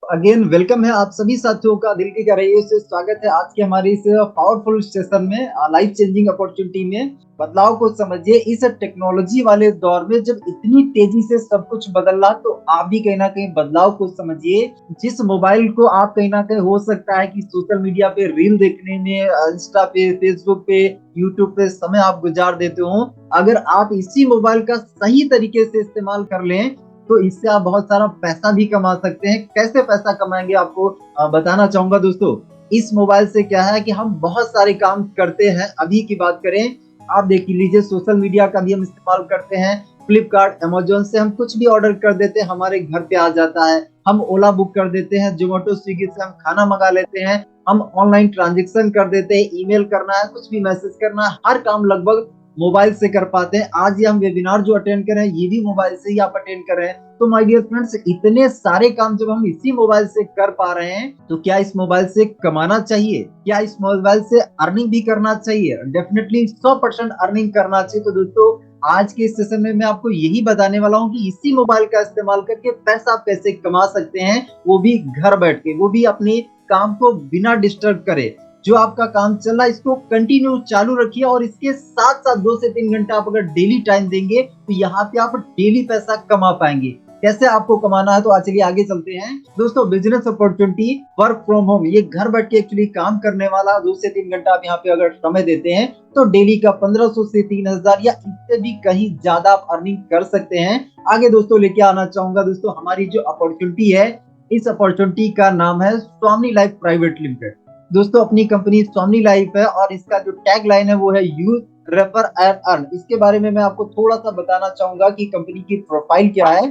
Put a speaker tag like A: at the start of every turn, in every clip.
A: Again welcome है आप सभी साथियों का दिल की गहराइयों से स्वागत है आज के हमारे इस पावरफुल सेशन में लाइफ चेंजिंग अपॉर्चुनिटी में। बदलाव को समझिए। इस टेक्नोलॉजी वाले दौर में जब इतनी तेजी से सब कुछ बदल रहा तो आप भी कहीं ना कहीं बदलाव को समझिए। जिस मोबाइल को आप कहीं ना कहीं हो सकता है कि सोशल मीडिया पे रील देखने में, इंस्टा पे, फेसबुक पे, यूट्यूब पे समय आप गुजार देते हो, अगर आप इसी मोबाइल का सही तरीके से इस्तेमाल कर लें तो इससे आप बहुत सारा पैसा भी कमा सकते हैं। कैसे पैसा कमाएंगे आपको बताना चाहूंगा दोस्तों। इस मोबाइल से क्या है कि हम बहुत सारे काम करते हैं। अभी की बात करें, आप देख लीजिए, सोशल मीडिया का भी हम इस्तेमाल करते हैं। फ्लिपकार्ट, अमेजोन से हम कुछ भी ऑर्डर कर देते हैं, हमारे घर पे आ जाता है। हम ओला बुक कर देते हैं, जोमेटो स्विगी से हम खाना मंगा लेते हैं। हम ऑनलाइन ट्रांजेक्शन कर देते हैं, ईमेल करना है, कुछ भी मैसेज करना है, हर काम लगभग मोबाइल से कर पाते हैं। आज ये हम वेबिनार जो अटेंड कर रहे हैं ये भी मोबाइल से ही आप अटेंड कर रहे हैं। तो माय डियर फ्रेंड्स, इतने सारे काम जब हम इसी मोबाइल से कर पा रहे हैं तो क्या इस मोबाइल से कमाना चाहिए? क्या इस मोबाइल से अर्निंग भी करना चाहिए? डेफिनेटली 100% अर्निंग करना चाहिए। तो दोस्तों, आज के इस सेशन में मैं आपको यही बताने वाला हूँ कि इसी मोबाइल का इस्तेमाल करके पैसा आप कैसे कमा सकते हैं, वो भी घर बैठ के, वो भी अपने काम को बिना डिस्टर्ब करे। जो आपका काम चल रहा है इसको कंटिन्यू चालू रखिए और इसके साथ साथ 2 से 3 घंटा आप अगर डेली टाइम देंगे तो यहाँ पे आप डेली पैसा कमा पाएंगे। कैसे आपको कमाना है तो आज चलिए आगे चलते हैं दोस्तों। Business opportunity, work from home, ये घर बैठ के एक्चुअली काम करने वाला 2 से 3 घंटा आप यहाँ पे अगर समय देते हैं तो डेली का 1500 से 3000 या इससे भी कहीं ज्यादा आप अर्निंग कर सकते हैं। आगे दोस्तों लेके आना चाहूंगा दोस्तों, हमारी जो अपॉर्चुनिटी है, इस अपॉर्चुनिटी का नाम है स्वामी लाइफ प्राइवेट लिमिटेड। दोस्तों, अपनी कंपनी स्वामी लाइफ है और इसका जो टैग लाइन है वो है यूज, रेफर एंड अर्न। इसके बारे में मैं आपको थोड़ा सा बताना चाहूंगा कि कंपनी की प्रोफाइल क्या है।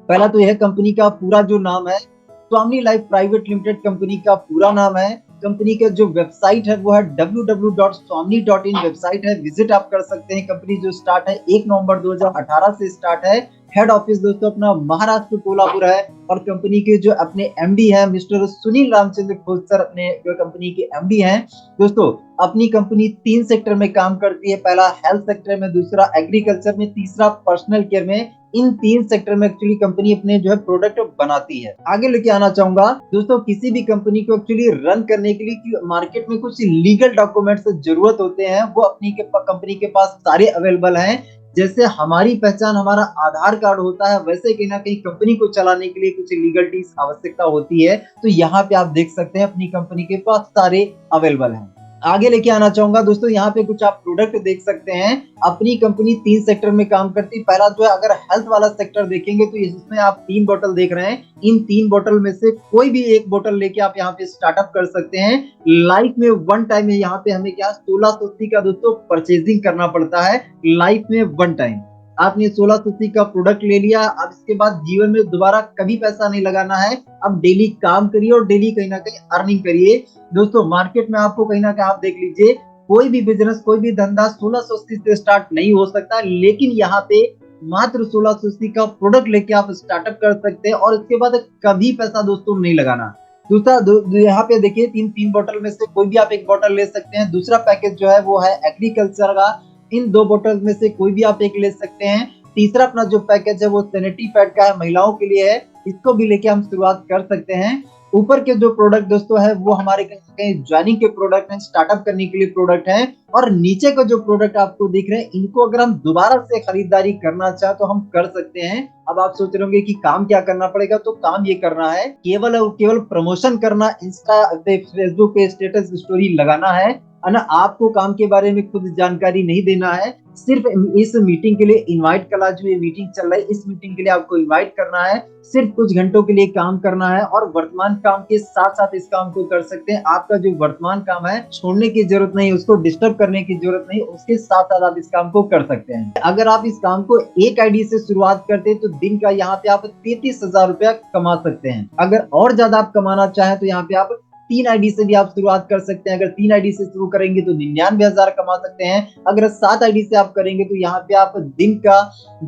A: पहला तो यह कंपनी का पूरा जो नाम है, स्वामी लाइफ प्राइवेट लिमिटेड कंपनी का पूरा नाम है। कंपनी का जो वेबसाइट है वो है www.swamni.in वेबसाइट है, विजिट आप कर सकते हैं। कंपनी जो स्टार्ट है 1 नवंबर 2018 से स्टार्ट है। हेड ऑफिस दोस्तों अपना महाराष्ट्र कोल्हापुर है और कंपनी के जो अपने एमडी है मिस्टर सुनील रामचंद्र खोत सर, अपने जो कंपनी के एमडी हैं दोस्तों। अपनी कंपनी 3 सेक्टर में काम करती है। पहला हेल्थ सेक्टर में, दूसरा एग्रीकल्चर में, तीसरा पर्सनल केयर में। इन 3 सेक्टर में एक्चुअली कंपनी अपने जो है प्रोडक्ट बनाती है। आगे लेके आना चाहूंगा दोस्तों, किसी भी कंपनी को एक्चुअली रन करने के लिए मार्केट में कुछ लीगल डॉक्यूमेंट्स जरूरत होते हैं, वो अपनी कंपनी के पास सारे अवेलेबल हैं। जैसे हमारी पहचान हमारा आधार कार्ड होता है, वैसे कहीं ना कहीं कंपनी को चलाने के लिए कुछ लीगलिटीज आवश्यकता होती है। तो यहाँ पे आप देख सकते हैं अपनी कंपनी के पास सारे अवेलेबल हैं। आगे लेके आना चाहूंगा दोस्तों, यहाँ पे कुछ आप प्रोडक्ट देख सकते हैं। अपनी कंपनी 3 सेक्टर में काम करती है। पहला जो है, अगर हेल्थ वाला सेक्टर देखेंगे तो इसमें आप 3 बोतल देख रहे हैं। इन 3 बोतल में से कोई भी एक बोतल लेके आप यहाँ पे स्टार्टअप कर सकते हैं। लाइफ में वन टाइम में यहाँ पे हमें क्या 1680 का दोस्तों परचेजिंग करना पड़ता है। लाइफ में वन टाइम आपने 1680 का प्रोडक्ट ले लिया, अब इसके बाद जीवन में दोबारा कभी पैसा नहीं लगाना है। अब डेली काम करिए और डेली कहीं ना कहीं अर्निंग करिए। दोस्तों, मार्केट में आपको कहीं ना कहीं आप देख लीजिए, कोई भी बिजनेस, कोई भी धंधा 1680 से स्टार्ट नहीं हो सकता, लेकिन यहाँ पे मात्र 1680 का प्रोडक्ट लेके आप स्टार्टअप कर सकते हैं और इसके बाद कभी पैसा दोस्तों नहीं लगाना। दूसरा यहाँ पे देखिए, तीन बोतल में से कोई भी आप एक बोतल ले सकते हैं। दूसरा पैकेज जो है वो है एग्रीकल्चर का, इन 2 बोतल में से कोई भी आप एक ले सकते हैं। तीसरा अपना जो पैकेज है वो सैनिटरी पैड का है, महिलाओं के लिए है, इसको भी लेके हम शुरुआत कर सकते हैं। ऊपर के जो प्रोडक्ट दोस्तों है वो हमारे कहीं ज्वाइनिंग के प्रोडक्ट हैं, स्टार्टअप करने के लिए प्रोडक्ट हैं। और नीचे का जो प्रोडक्ट आपको दिख रहे हैं, इनको अगर हम दोबारा से खरीदारी करना चाहे तो हम कर सकते हैं। अब आप सोच रहे होंगे कि काम क्या करना पड़ेगा, तो काम ये करना है, केवल और केवल प्रमोशन करना, इंस्टा पे, फेसबुक पे स्टेटस स्टोरी लगाना है ना। आपको काम के बारे में खुद जानकारी नहीं देना है। सिर्फ इस मीटिंग के लिए इनवाइट करना, जो ये मीटिंग चल रहा है इस मीटिंग के लिए आपको इनवाइट करना है। सिर्फ कुछ घंटों के लिए काम करना है और वर्तमान काम के साथ साथ इस काम को कर सकते हैं। आपका जो वर्तमान काम है छोड़ने की जरूरत नहीं, उसको डिस्टर्ब करने की जरूरत नहीं, उसके साथ साथ आप इस काम को कर सकते हैं। अगर आप इस काम को एक आईडी से शुरुआत करते हैं तो दिन का यहाँ पे आप 33,000 रुपया कमा सकते हैं। अगर और ज्यादा आप कमाना चाहें तो यहाँ पे आप 3 आईडी से भी आप शुरुआत कर सकते हैं। अगर 3 आईडी से शुरू करेंगे तो 99,000 कमा सकते हैं। अगर 7 आईडी से आप करेंगे तो यहाँ पे आप दिन का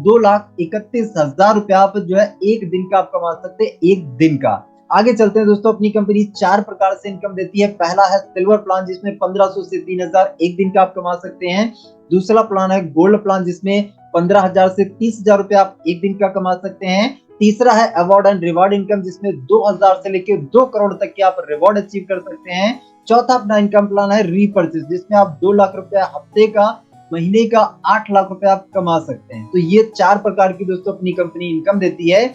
A: 2,31,000 रुपया आप जो है एक दिन का आप कमा सकते हैं, एक दिन का। आगे चलते हैं दोस्तों, अपनी कंपनी 4 प्रकार से इनकम देती है। पहला है सिल्वर प्लान, जिसमें 1500 से 3,000 एक दिन का आप कमा सकते हैं। दूसरा प्लान है गोल्ड प्लान, जिसमें 15,000 से 30,000 रुपया आप एक दिन का कमा सकते हैं। तीसरा है अवार्ड एंड रिवॉर्ड इनकम, जिसमें 2000 से लेकर 2 करोड़ तक के आप रिवॉर्ड अचीव कर सकते हैं। चौथा अपना इनकम प्लान है रीपर्चेस, जिसमें आप 2 लाख रुपया हफ्ते का, महीने का 8 लाख रुपया आप कमा सकते हैं। तो ये 4 प्रकार की दोस्तों अपनी कंपनी इनकम देती है।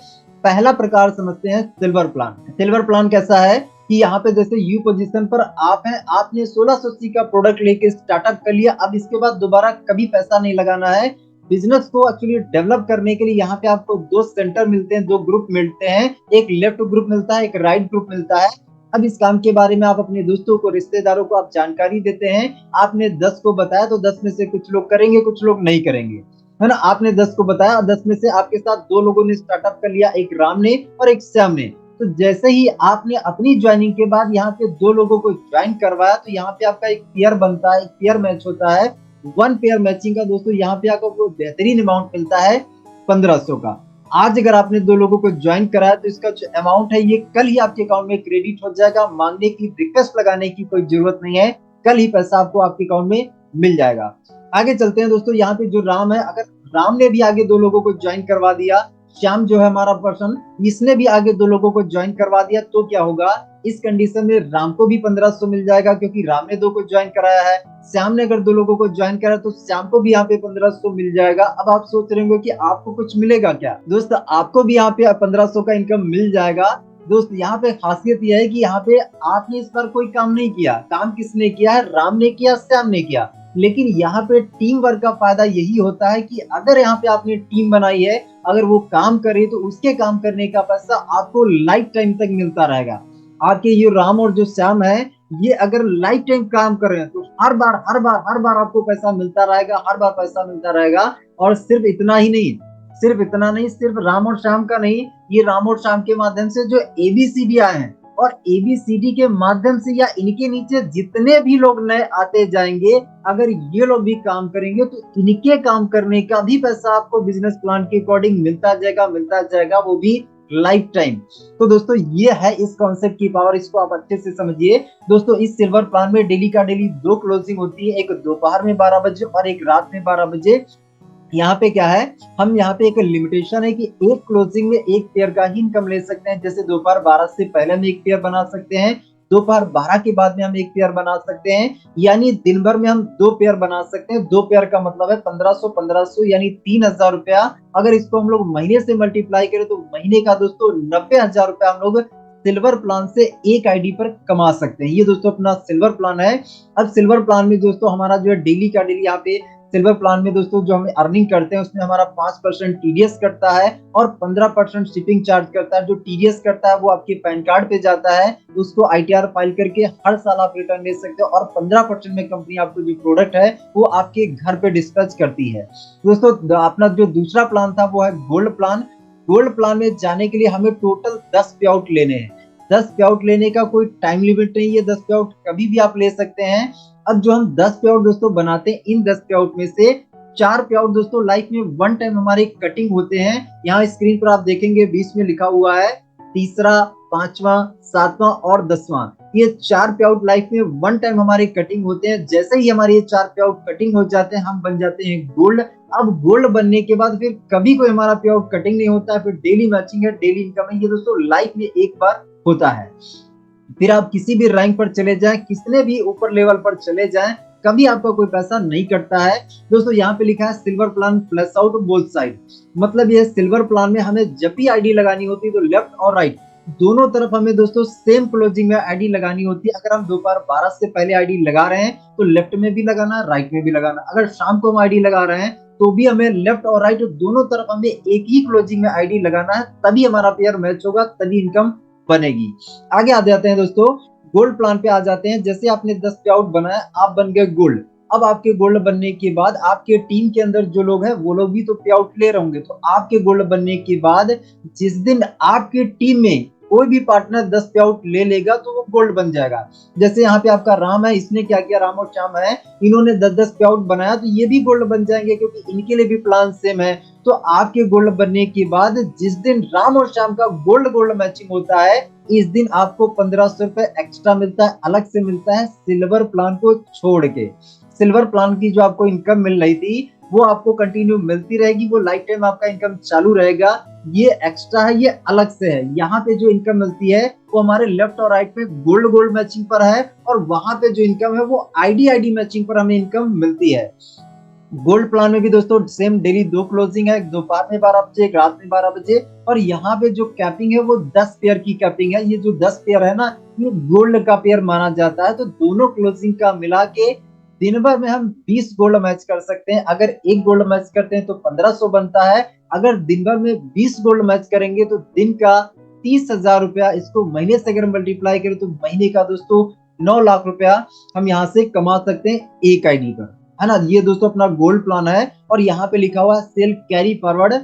A: पहला प्रकार समझते हैं सिल्वर प्लान। सिल्वर प्लान कैसा है कि यहाँ पे जैसे यू पोजीशन पर आप हैं, आपने 1680 का प्रोडक्ट लेके स्टार्टअप कर लिया, अब इसके बाद दोबारा कभी पैसा नहीं लगाना है। बिजनेस को एक्चुअली डेवलप करने के लिए यहाँ पे आपको 2 सेंटर मिलते हैं, 2 ग्रुप मिलते हैं, एक लेफ्ट ग्रुप मिलता है, एक राइट ग्रुप मिलता है। अब इस काम के बारे में आप अपने दोस्तों को, रिश्तेदारों को आप जानकारी देते हैं। आपने 10 को बताया तो 10 में से कुछ लोग करेंगे, कुछ लोग नहीं करेंगे, है ना। आपने 10 को बताया, 10 में से आपके साथ 2 लोगों ने स्टार्टअप कर लिया, एक राम ने और एक श्याम ने। तो जैसे ही आपने अपनी ज्वाइनिंग के बाद यहाँ पे 2 लोगों को ज्वाइन करवाया, तो यहाँ पे आपका एक पेयर बनता है, एक पेयर मैच होता है। 1 पेयर मैचिंग का दोस्तों यहाँ पे आपको बेहतरीन अमाउंट मिलता है 1500 का। आज अगर आपने 2 लोगों को ज्वाइन कराया तो इसका जो अमाउंट है ये कल ही आपके अकाउंट में क्रेडिट हो जाएगा। मांगने की, रिक्वेस्ट लगाने की कोई जरूरत नहीं है, कल ही पैसा आपको आपके अकाउंट में मिल जाएगा। आगे चलते हैं दोस्तों। यहाँ पे जो राम है, अगर राम ने भी आगे 2 लोगों को ज्वाइन करवा दिया, श्याम जो है हमारा पर्सन, इसने भी आगे 2 लोगों को ज्वाइन करवा दिया, तो क्या होगा, इस कंडीशन में राम को भी 1500 मिल जाएगा, क्योंकि राम ने 2 को ज्वाइन कराया है। श्याम ने अगर 2 लोगों को ज्वाइन करा तो श्याम को भी यहाँ पे 1500 मिल जाएगा। अब आप सोच रहे होंगे कि आपको कुछ मिलेगा क्या? दोस्त, आपको भी यहाँ पे 1500 का इनकम मिल जाएगा। दोस्त, यहाँ पे खासियत यह है कि यहाँ पे आपने इस बार कोई काम नहीं किया। काम किसने किया है? राम ने किया, श्याम ने किया। लेकिन यहाँ पे टीम वर्क का फायदा यही होता है कि अगर यहाँ पे आपने टीम बनाई है, अगर वो काम करे तो उसके काम करने का पैसा आपको लाइफ टाइम तक मिलता रहेगा। आपके ये राम और जो श्याम है, ये अगर लाइफ टाइम काम कर रहे हैं तो हर बार आपको पैसा मिलता रहेगा, हर बार पैसा मिलता रहेगा। और सिर्फ इतना नहीं, सिर्फ राम और श्याम का नहीं, ये राम और श्याम के माध्यम से जो एबीसीडी आए हैं, और एबीसीडी के माध्यम से या इनके नीचे जितने भी लोग नए आते जाएंगे, अगर ये लोग भी काम करेंगे तो इनके काम करने का भी पैसा आपको बिजनेस प्लान के अकॉर्डिंग मिलता जाएगा, वो भी लाइफ टाइम। तो दोस्तों, ये है इस कॉन्सेप्ट की पावर, इसको आप अच्छे से समझिए। दोस्तों, इस सिल्वर प्लान में डेली का डेली 2 क्लोजिंग होती है, एक दोपहर में 12 बजे और एक रात में 12 बजे। यहाँ पे क्या है, हम यहाँ पे एक लिमिटेशन है कि एक क्लोजिंग में एक पेयर का ही इनकम ले सकते हैं। जैसे दोपहर 12 से पहले हम एक पेयर बना सकते हैं, दोपहर 12 के बाद में हम एक पेयर बना सकते हैं, यानी दिन भर में हम 2 पेयर बना सकते हैं। 2 पेयर का मतलब है 1500 यानी 3000 रुपया। अगर इसको हम लोग महीने से मल्टीप्लाई करें तो महीने का दोस्तों 90,000 रुपया हम लोग सिल्वर प्लान से एक आईडी पर कमा सकते हैं। ये दोस्तों अपना सिल्वर प्लान है। अब सिल्वर प्लान में दोस्तों हमारा जो है डेली का डेली, यहाँ पे सिल्वर प्लान में दोस्तों जो हम अर्निंग करते हैं उसमें हमारा 5% टीडीएस कटता है और 15% शिपिंग चार्ज करता है। जो टीडीएस कटता है वो आपके पैन कार्ड पे जाता है, उसको आईटीआर फाइल करके हर साल आप रिटर्न ले सकते हो, और 15% में कंपनी आपको जो प्रोडक्ट है वो आपके घर पे डिस्पैच करती है। दोस्तों, अपना जो दूसरा प्लान था वो है गोल्ड प्लान। गोल्ड प्लान में जाने के लिए हमें टोटल 10 पे आउट लेने हैं। 10 पे आउट लेने का कोई टाइम लिमिट नहीं है, 10 पे आउट कभी भी आप ले सकते हैं। अब जो हम 10 पे आउट दोस्तों बनाते हैं, इन 10 पे आउट में से 4 पे आउट दोस्तों लाइफ में 1 टाइम हमारे कटिंग होते हैं। यहाँ स्क्रीन पर आप देखेंगे बीच में लिखा हुआ है तीसरा, 5वां, 7वां और 10वां। ये 4 पे आउट लाइफ में 1 टाइम हमारे कटिंग होते हैं। जैसे ही हमारे ये 4 पे आउट कटिंग हो जाते हैं, हम बन जाते हैं गोल्ड। अब गोल्ड बनने के बाद फिर कभी कोई हमारा पे आउट कटिंग नहीं होता है, फिर डेली मैचिंग है, डेली इनकम है। ये दोस्तों लाइफ में एक बार होता है। फिर आप किसी भी रैंक पर चले जाएं, कितने भी ऊपर लेवल पर चले जाएं, कभी आपका कोई पैसा नहीं कटता है। दोस्तों, यहाँ पे लिखा है silver plan plus out both side. मतलब ये सिल्वर प्लान में हमें जब भी आईडी लगानी होती है तो लेफ्ट और राइट दोनों तरफ हमें दोस्तों सेम क्लोजिंग में आईडी लगानी होती है। अगर हम दोपहर 12 से पहले आईडी लगा रहे हैं तो लेफ्ट में भी लगाना, राइट में भी लगाना। अगर शाम को हम आईडी लगा रहे हैं तो भी हमें लेफ्ट और राइट दोनों तरफ हमें एक ही क्लोजिंग में आईडी लगाना है, तभी हमारा पेयर मैच होगा, तभी इनकम बनेगी। आगे आ जाते हैं दोस्तों, गोल्ड प्लान पे आ जाते हैं। जैसे आपने 10 पे आउट बनाया, आप बन गए गोल्ड। अब आपके गोल्ड बनने के बाद आपके टीम के अंदर जो लोग हैं वो लोग भी तो पे आउट ले रहे होंगे। तो आपके गोल्ड बनने के बाद जिस दिन आपकी टीम में कोई भी पार्टनर 10 पे आउट ले लेगा तो वो गोल्ड बन जाएगा। जैसे यहाँ पे आपका राम है, इसने क्या किया, राम और श्याम है, इन्होंने 10-10 पे आउट बनाया, तो ये भी गोल्ड बन जाएंगे क्योंकि इनके लिए भी प्लान सेम है। तो आपके गोल्ड बनने के बाद जिस दिन राम और श्याम का गोल्ड मैचिंग होता है, इस दिन आपको 1500 रुपए एक्स्ट्रा मिलता है, अलग से मिलता है सिल्वर प्लान को छोड़ के। सिल्वर प्लान की जो आपको इनकम मिल रही थी वो आपको कंटिन्यू मिलती रहेगी, वो लाइफ टाइम आपका इनकम चालू रहेगा। ये एक्स्ट्रा है, ये अलग से है। यहाँ पे जो इनकम मिलती है वो हमारे लेफ्ट और राइट में गोल्ड गोल्ड मैचिंग पर है, और वहां पे जो इनकम है वो आईडी मैचिंग पर हमें इनकम मिलती है। गोल्ड प्लान में भी दोस्तों सेम डेली 2 क्लोजिंग है, दोपहर में 12 बजे, एक रात में 12 बजे। और यहाँ पे जो कैपिंग है वो 10 पेयर की कैपिंग है। ये जो 10 पेयर है ना, ये गोल्ड का पेयर माना जाता है। तो दोनों क्लोजिंग का मिला के दिन भर में हम 20 गोल्ड मैच कर सकते हैं। अगर एक गोल्ड मैच करते हैं तो 1500 बनता है। अगर दिन भर में 20 गोल्ड मैच करेंगे तो दिन का 30,000 रुपया। इसको महीने से अगर मल्टीप्लाई करें तो महीने का दोस्तों 9 लाख रुपया हम यहाँ से कमा सकते हैं एक आईडी पर, है ना। ये दोस्तों अपना गोल्ड प्लान है। और यहाँ पे लिखा हुआ है सेल कैरी फॉरवर्ड।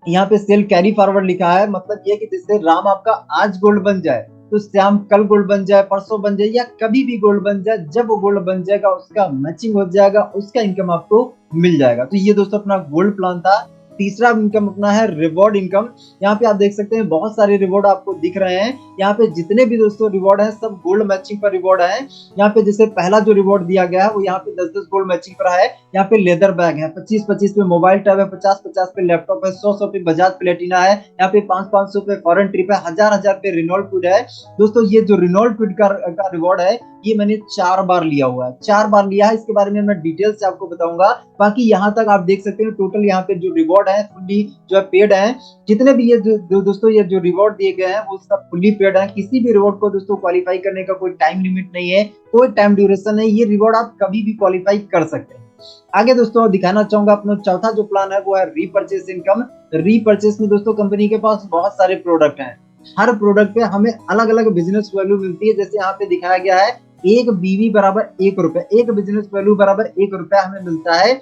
A: यहाँ पे सेल कैरी फॉरवर्ड लिखा है, मतलब ये कि जिससे राम आपका आज गोल्ड बन जाए तो श्याम कल गोल्ड बन जाए, परसों बन जाए, या कभी भी गोल्ड बन जाए। जब वो गोल्ड बन जाएगा उसका मैचिंग हो जाएगा, उसका इनकम आपको मिल जाएगा। तो ये दोस्तों अपना गोल्ड प्लान था। तीसरा इनकम अपना है रिवॉर्ड इनकम। यहाँ पे आप देख सकते हैं बहुत सारे रिवॉर्ड आपको दिख रहे हैं। यहाँ पे जितने भी दोस्तों रिवॉर्ड है सब गोल्ड मैचिंग पर रिवॉर्ड है। यहाँ पे जैसे पहला जो रिवॉर्ड दिया गया है वो यहाँ पे 10-10 गोल्ड मैचिंग पर है। यहाँ पे लेदर बैग है, 25-25 पे मोबाइल टैब है, 50-50 पे लैपटॉप है, 100-100 पे बजाज प्लेटिना है, यहाँ पे 500-500 पे फॉरेन ट्रिप है, 1000-1000 पे रिनॉल्ट क्विड है। दोस्तों ये जो रिनॉल्ट क्विड का रिवॉर्ड है ये मैंने 4 बार लिया हुआ है, 4 बार लिया है। इसके बारे में मैं डिटेल से आपको बताऊंगा। बाकी यहाँ तक आप देख सकते हैं टोटल यहाँ पे जो रिवॉर्ड है फुल्ली जो है पेड है। जितने भी ये जो दोस्तों ये जो रिवॉर्ड दिए गए हैं वो सब फुल्ली पेड है। किसी भी रिवॉर्ड को दोस्तों क्वालिफाई करने का कोई टाइम लिमिट नहीं है, कोई टाइम ड्यूरेशन नहीं। ये रिवॉर्ड आप कभी भी क्वालिफाई कर सकते हैं। आगे दोस्तों दिखाना चाहूंगा अपना चौथा जो प्लान है वो है रीपर्चेस इनकम। रीपर्चेस में दोस्तों कंपनी के पास बहुत सारे प्रोडक्ट हैं। हर प्रोडक्ट पे हमें अलग अलग बिजनेस वैल्यू मिलती है। जैसे यहाँ पे दिखाया गया है एक बीवी बराबर 1 रुपए, एक बिजनेस वैल्यू बराबर 1 रुपया हमें मिलता है।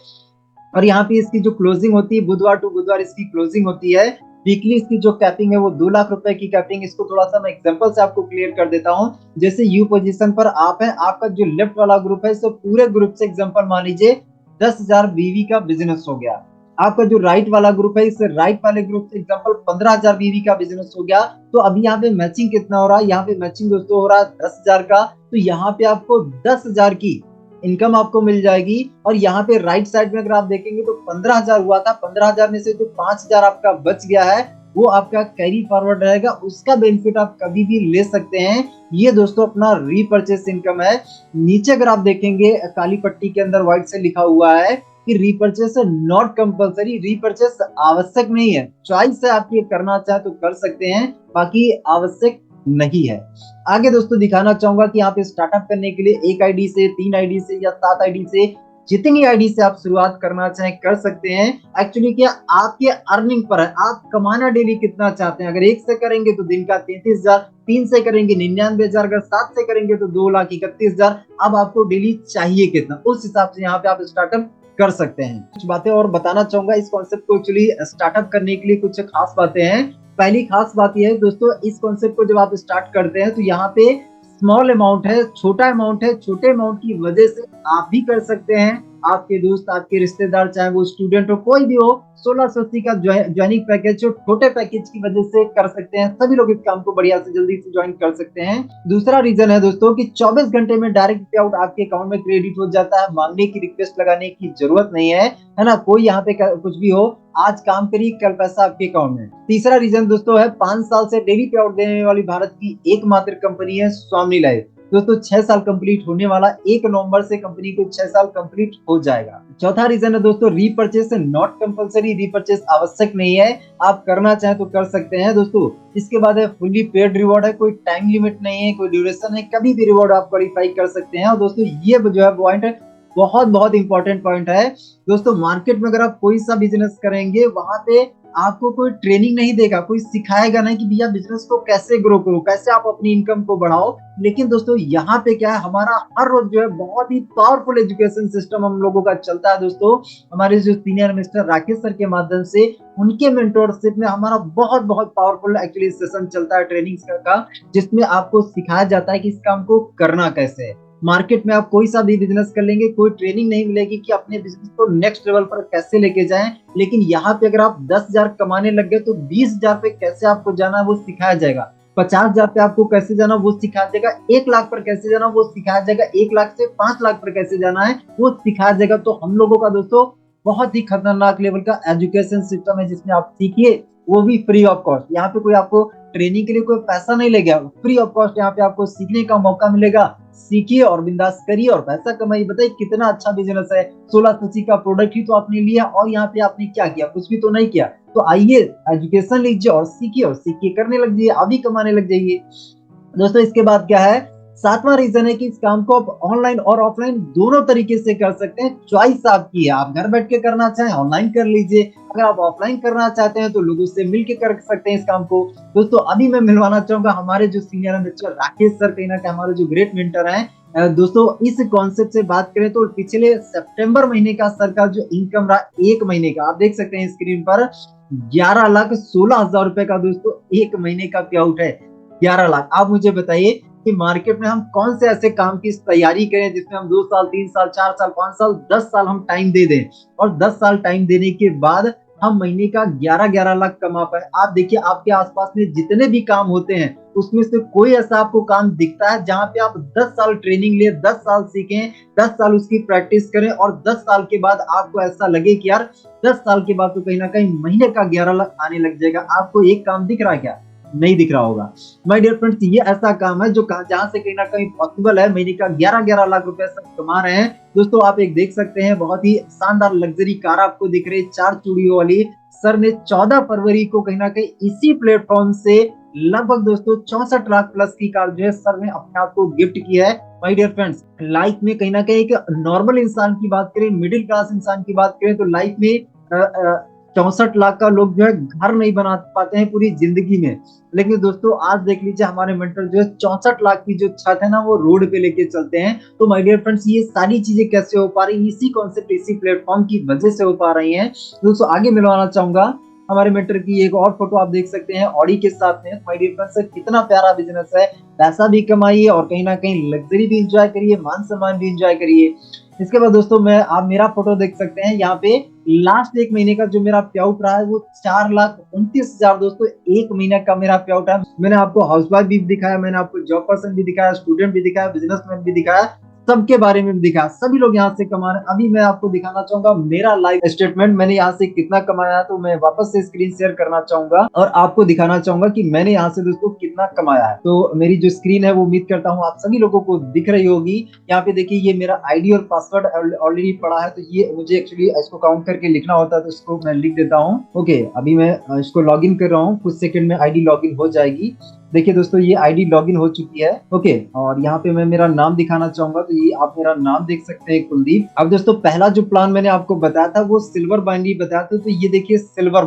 A: और यहाँ पे इसकी जो क्लोजिंग होती है बुधवार टू बुधवार इसकी क्लोजिंग होती है। वीकली इसकी जो कैपिंग है वो 2 लाख रुपए की कैपिंग। इसको थोड़ा सा मैं एग्जांपल से आपको क्लियर कर देता हूँ। जैसे यू पोजीशन पर आप है, आपका जो लेफ्ट वाला ग्रुप है इसे पूरे ग्रुप से एग्जांपल मान लीजिए 10,000 बीवी का बिजनेस हो गया। आपका जो राइट वाला ग्रुप है इससे राइट वाले ग्रुप से एग्जांपल 15,000 बीवी का बिजनेस हो गया। तो अभी यहाँ पे मैचिंग कितना हो रहा है, यहाँ पे मैचिंग दोस्तों हो रहा है 10,000 का। तो यहाँ पे आपको 10,000 की इनकम आपको मिल जाएगी। और यहाँ पे राइट साइड में अगर आप देखेंगे तो 15,000 हुआ था, 15,000 में से जो 5,000 आपका बच गया है वो आपका कैरी फॉरवर्ड रहेगा, उसका बेनिफिट आप कभी भी ले सकते हैं। ये दोस्तों अपना रीपर्चेस इनकम है। नीचे अगर आप देखेंगे काली पट्टी के अंदर व्हाइट से लिखा हुआ है कि रीपर्चेस नॉट कंपलसरी, रीपर्चेस आवश्यक नहीं है। चॉइस है आपकी, करना चाहे तो कर सकते हैं, बाकी आवश्यक नहीं है। आगे दोस्तों दिखाना चाहूंगा कि यहाँ पे स्टार्टअप करने के लिए 1 आईडी से, 3 आईडी से या 7 आईडी से, जितनी आईडी से आप शुरुआत करना चाहें कर सकते हैं। एक्चुअली क्या आपके अर्निंग पर है, आप कमाना डेली कितना चाहते हैं। अगर 1 से करेंगे तो दिन का 33,000, 3 से करेंगे 99,000, अगर 7 से करेंगे तो 2,31,000। अब आपको डेली चाहिए कितना, उस हिसाब से यहाँ पे आप स्टार्टअप कर सकते हैं। कुछ बातें और बताना चाहूंगा इस कॉन्सेप्ट को एक्चुअली स्टार्टअप करने के लिए कुछ खास बातें हैं। पहली खास बात यह है दोस्तों, इस कॉन्सेप्ट को जब आप स्टार्ट करते हैं तो यहाँ पे स्मॉल अमाउंट है, छोटा अमाउंट है। छोटे अमाउंट की वजह से आप भी कर सकते हैं, आपके दोस्त, आपके रिश्तेदार, चाहे वो स्टूडेंट हो, कोई भी हो, 1680 का ज्वाइनिंग पैकेज जो छोटे पैकेज की वजह से कर सकते हैं। सभी लोग इस काम को बढ़िया से जल्दी से ज्वाइन कर सकते हैं। दूसरा रीजन है दोस्तों कि 24 घंटे में डायरेक्ट पे आउट आपके अकाउंट में क्रेडिट हो जाता है। मांगने की रिक्वेस्ट लगाने की जरूरत नहीं है ना। कोई यहाँ पे कुछ भी हो, आज काम करिए कल पैसा आपके अकाउंट में। तीसरा रीजन दोस्तों है 5 साल से डेली पे आउट देने वाली भारत की एकमात्र कंपनी है स्वामी लाइफ। दोस्तों 6 साल कंप्लीट होने वाला, 1 नवंबर से कंपनी को 6 साल कंप्लीट हो जाएगा। चौथा रीजन है दोस्तों रीपर्चेस नॉट कंपलसरी, रीपर्चेस आवश्यक नहीं है, आप करना चाहे तो कर सकते हैं दोस्तों। इसके बाद है फुल्ली पेड रिवॉर्ड है, कोई टाइम लिमिट नहीं है, कोई ड्यूरेशन है, कभी भी रिवॉर्ड आप क्वालिफाई कर सकते हैं। और दोस्तों ये जो है पॉइंट बहुत बहुत इंपॉर्टेंट पॉइंट है दोस्तों। मार्केट में अगर आप कोई सा बिजनेस करेंगे वहां पे आपको कोई ट्रेनिंग नहीं देगा, कोई सिखाएगा नहीं कि भैया बिजनेस को कैसे ग्रो करो, कैसे आप अपनी इनकम को बढ़ाओ। लेकिन दोस्तों यहाँ पे क्या है, हमारा हर रोज जो है बहुत ही पावरफुल एजुकेशन सिस्टम हम लोगों का चलता है दोस्तों। हमारे जो सीनियर मिस्टर राकेश सर के माध्यम से, उनके मेंटोरशिप में हमारा बहुत बहुत पावरफुल एक्चुअली सेशन चलता है ट्रेनिंग का, जिसमें आपको सिखाया जाता है कि इस काम को करना कैसे है। मार्केट में आप कोई सा भी बिजनेस कर लेंगे, कोई ट्रेनिंग नहीं मिलेगी कि अपने बिजनेस को नेक्स्ट लेवल पर कैसे लेके जाएं। लेकिन यहाँ पे अगर आप 10,000 कमाने लग गए तो 20,000 पे कैसे आपको जाना है वो सिखाया जाएगा। 50,000 पे आपको कैसे जाना वो सिखाया जाएगा। 1 लाख पर कैसे जाना वो सिखाया जाएगा। 1 लाख से 5 लाख पर कैसे जाना है वो सिखाया जाएगा। तो हम लोगों का दोस्तों बहुत ही खतरनाक लेवल का एजुकेशन सिस्टम है जिसमें आप सीखिए, वो भी फ्री ऑफ कॉस्ट। यहाँ पे कोई आपको ट्रेनिंग के लिए कोई पैसा नहीं लगेगा, फ्री ऑफ कॉस्ट यहाँ पे आपको सीखने का मौका मिलेगा। सीखिए और बिंदास करिए और पैसा कमाइए। बताइए कितना अच्छा बिजनेस है। 1680 का प्रोडक्ट ही तो आपने लिया और यहाँ पे आपने क्या किया, कुछ भी तो नहीं किया। तो आइए एजुकेशन लीजिए और सीख के करने लग जाइए, अभी कमाने लग जाइए। दोस्तों इसके बाद क्या है, सातवां रीजन है कि इस काम को आप ऑनलाइन और ऑफलाइन दोनों तरीके से कर सकते हैं। चॉइस आपकी है, आप घर बैठ के करना चाहें ऑनलाइन कर लीजिए, अगर आप ऑफलाइन करना चाहते हैं तो लोगों से मिलकर कर सकते हैं इस काम को। दोस्तों अभी मैं मिलवाना चाहूंगा हमारे जो सीनियर है मिस्टर राकेश सर, कहीं ना कहीं हमारे जो ग्रेट मेंटर हैं। दोस्तों इस कॉन्सेप्ट से बात करें तो पिछले सितंबर महीने का सर का जो इनकम रहा एक महीने का, आप देख सकते हैं स्क्रीन पर 11,16,000 रुपए का दोस्तों एक महीने का पे आउट है। 11 लाख। आप मुझे बताइए कि मार्केट में हम कौन से ऐसे काम की तैयारी करें जिसमें हम 2 साल 3 साल 4 साल 5 साल 10 साल हम टाइम दे दें और 10 साल टाइम देने के बाद हम महीने का 11-11 लाख कमा पाए। आप देखिए आपके आसपास में जितने भी काम होते हैं उसमें से कोई ऐसा आपको काम दिखता है जहां पे आप 10 साल ट्रेनिंग ले, 10 साल सीखें, 10 साल उसकी प्रैक्टिस करें और 10 साल के बाद आपको ऐसा लगे कि यार 10 साल के बाद तो कहीं ना कहीं महीने का 11 लाख आने लग जाएगा। आपको एक काम दिख रहा है क्या? नहीं दिख रहा होगा। माय डियर फ्रेंड्स, ये ऐसा काम है जो जहां से कहीं ना कहीं पॉसिबल है, महीने का 11-11 लाख रुपए सब कमा रहे हैं। दोस्तों आप एक देख सकते हैं बहुत ही शानदार लग्जरी कार आपको दिख रही है 4 चूड़ियों वाली। सर ने 14 फरवरी को कहीं ना कहीं इसी प्लेटफॉर्म से लगभग दोस्तों 64 लाख प्लस की कार जो है सर ने अपने आप को गिफ्ट किया है। माय डियर फ्रेंड्स, लाइफ में कहीं ना कहीं एक नॉर्मल इंसान की बात करें, मिडिल क्लास इंसान की बात करें तो लाइफ में 64 लाख का लोग जो है घर नहीं बना पाते हैं पूरी जिंदगी में। लेकिन दोस्तों आज देख लीजिए हमारे मेंटर जो है 64 लाख की जो छत है ना वो रोड पे लेके चलते हैं। तो माय डियर फ्रेंड्स, ये सारी चीजें कैसे हो पा रही, इसी कॉन्सेप्ट इसी प्लेटफॉर्म की वजह से हो पा रही हैं। दोस्तों आगे मिलवाना चाहूंगा हमारे मेंटर की एक और फोटो, आप देख सकते हैं ऑडी के साथ में। माय डियर फ्रेंड्स, कितना प्यारा बिजनेस है। पैसा भी कमाइए और कहीं ना कहीं लग्जरी भी इंजॉय करिए, मान सम्मान भी इंजॉय करिए। इसके बाद दोस्तों मैं आप मेरा फोटो देख सकते हैं यहाँ पे। लास्ट एक महीने का जो मेरा पे आउट रहा है वो 4,29,000 दोस्तों एक महीने का मेरा पे आउट है। मैंने आपको हाउस वाइफ भी दिखाया, मैंने आपको जॉब पर्सन भी दिखाया, स्टूडेंट भी दिखाया, बिजनेसमैन भी दिखाया, सबके बारे में भी दिखाया। सभी लोग यहाँ से कमा रहे हैं। अभी मैं आपको दिखाना चाहूंगा मेरा लाइव स्टेटमेंट, मैंने यहाँ से कितना कमाया है। तो मैं वापस से स्क्रीन शेयर करना चाहूंगा और आपको दिखाना चाहूंगा कि मैंने यहाँ से दोस्तों कितना कमाया है। तो मेरी जो स्क्रीन है वो उम्मीद करता हूँ आप सभी लोगों को दिख रही होगी। यहाँ पे देखिए ये मेरा आईडी और पासवर्ड ऑलरेडी पड़ा है, तो ये मुझे एक्चुअली इसको काउंट करके लिखना होता है, तो इसको मैं लिख देता हूँ। ओके, अभी मैं इसको लॉग इन कर रहा हूँ, कुछ सेकंड में आईडी लॉग इन हो जाएगी। देखिए दोस्तों ये आईडी लॉगिन हो चुकी है। ओके, और यहाँ पे मैं मेरा नाम दिखाना चाहूंगा, तो ये आप मेरा नाम देख सकते हैं कुलदीप। अब दोस्तों पहला जो प्लान मैंने आपको बताया था वो सिल्वर बाइनरी बताया था, तो ये देखिए सिल्वर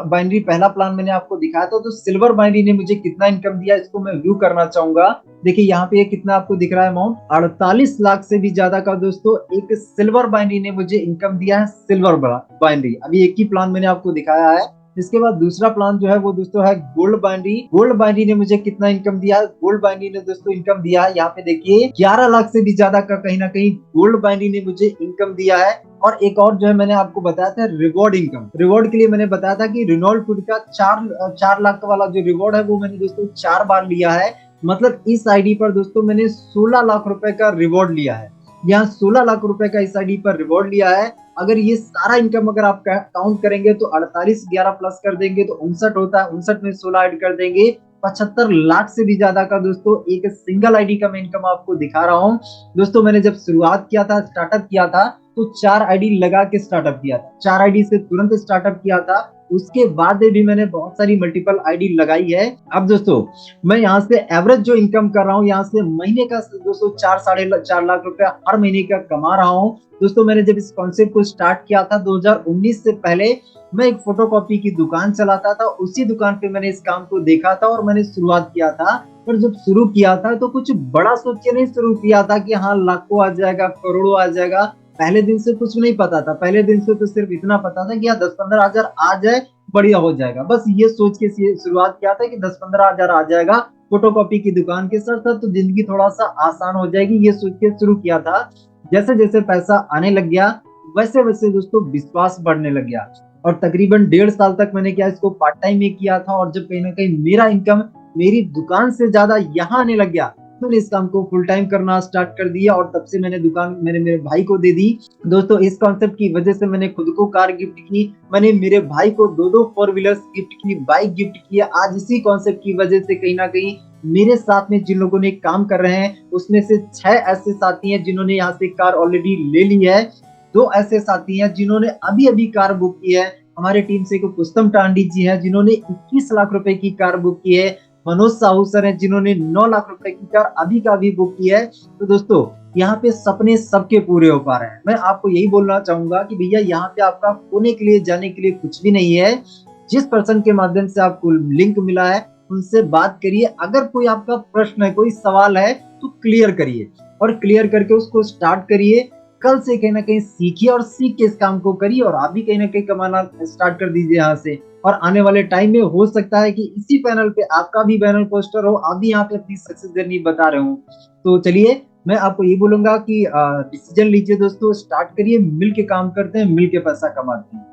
A: बाइनरी पहला प्लान मैंने आपको दिखाया था। तो सिल्वर बाइनरी ने मुझे कितना इनकम दिया इसको मैं व्यू करना चाहूंगा। देखिए यहाँ पे कितना आपको दिख रहा है अमाउंट, 48 लाख से भी ज्यादा का दोस्तों एक सिल्वर बाइनरी ने मुझे इनकम दिया है। सिल्वर बाइनरी अभी एक ही प्लान मैंने आपको दिखाया है। इसके बाद दूसरा प्लान जो है वो दोस्तों है गोल्ड बाइनरी। गोल्ड बाइनरी ने मुझे कितना इनकम दिया है? गोल्ड बाइनरी ने दोस्तों इनकम दिया है, यहाँ पे देखिए 11 लाख से भी ज्यादा का कहीं ना कहीं गोल्ड बाइनरी ने मुझे इनकम दिया है। और एक और जो है मैंने आपको बताया था रिवॉर्ड इनकम, रिवॉर्ड के लिए मैंने बताया था कि रिनॉल्ड फूड का 4 लाख वाला जो रिवॉर्ड है वो मैंने दोस्तों 4 बार लिया है। मतलब इस आईडी पर दोस्तों मैंने 16 लाख रुपए का रिवॉर्ड लिया है। यहाँ 16 लाख रुपए का इस आईडी पर रिवॉर्ड लिया है। अगर ये सारा इनकम अगर आप काउंट करेंगे तो 48 11 प्लस कर देंगे तो 59 होता है, 59 में 16 ऐड कर देंगे 75 लाख से भी ज्यादा का दोस्तों एक सिंगल आईडी का मैं इनकम आपको दिखा रहा हूँ। दोस्तों मैंने जब शुरुआत किया था, स्टार्टअप किया था, तो 4 आईडी लगा के स्टार्टअप किया था, 4 आईडी से तुरंत स्टार्टअप किया था। उसके बाद भी मैंने बहुत सारी मल्टीपल आईडी लगाई है। अब दोस्तों मैं यहाँ से एवरेज जो इनकम कर रहा हूँ, यहाँ से महीने का दोस्तों 4-4.5 लाख रुपया हर महीने का कमा रहा हूँ। दोस्तों मैंने जब इस कॉन्सेप्ट को स्टार्ट किया था 2019 से पहले, मैं एक फोटोकॉपी की दुकान चलाता था, उसी दुकान पे मैंने इस काम को देखा था और मैंने शुरुआत किया था। पर जब शुरू किया था तो कुछ बड़ा सोच के नहीं शुरू किया था कि हाँ लाखों आ जाएगा, करोड़ों आ जाएगा। पहले दिन से कुछ नहीं पता था, पहले दिन से तो सिर्फ इतना पता था कि 10-15 हजार आ जाए बढ़िया हो जाएगा। बस ये सोच के शुरुआत किया था कि 10-15 हजार आ जाएगा फोटोकॉपी की दुकान के साथ साथ, तो जिंदगी थोड़ा सा आसान हो जाएगी, ये सोच के शुरू किया था। जैसे जैसे पैसा आने लग गया वैसे वैसे दोस्तों विश्वास बढ़ने लग गया और तकरीबन 1.5 साल तक मैंने क्या इसको पार्ट टाइम में किया था। और जब कहीं ना कहीं मेरा इनकम मेरी दुकान से ज्यादा यहाँ आने लग गया, मैंने इस काम को फुल टाइम करना स्टार्ट कर दिया और तब से मैंने दुकान मैंने मेरे भाई को दे दी। दोस्तों इस कॉन्सेप्ट की वजह से मैंने खुद को कार गिफ्ट की, मैंने मेरे भाई को 2-2 फोर व्हीलर्स गिफ्ट की, बाइक गिफ्ट किया। आज इसी कॉन्सेप्ट की वजह से कहीं ना कहीं मेरे साथ में जिन लोगों ने काम कर रहे हैं उसमें से 6 ऐसे साथी हैं जिन्होंने यहाँ से कार ऑलरेडी ले ली है। 2 ऐसे साथी हैं जिन्होंने अभी अभी कार बुक की है। हमारे टीम से पुष्पम टांडी जी हैं जिन्होंने 21 लाख रुपए की कार बुक की है। मनोज साहू सर हैं जिन्होंने 9 लाख रुपए की कार अभी का अभी बुक की है। तो दोस्तों यहाँ पे सपने सबके पूरे हो पा रहे हैं। मैं आपको यही बोलना चाहूंगा कि भैया यहाँ पे आपका होने के लिए जाने के लिए कुछ भी नहीं है। जिस पर्सन के माध्यम से आपको लिंक मिला है उनसे बात करिए। अगर कोई आपका प्रश्न है, कोई सवाल है तो क्लियर करिए और क्लियर करके उसको स्टार्ट करिए। कल से कहीं ना कहीं सीखिए और सीख के इस काम को करिए और आप भी कहीं ना कहीं कमाना स्टार्ट कर दीजिए यहाँ से। और आने वाले टाइम में हो सकता है कि इसी पैनल पे आपका भी बैनर पोस्टर हो, आप भी यहाँ पे अपनी सक्सेस जर्नी बता रहे हो। तो चलिए मैं आपको ये बोलूंगा कि डिसीजन लीजिए दोस्तों, स्टार्ट करिए, मिल के काम करते हैं, मिल के पैसा कमाते हैं।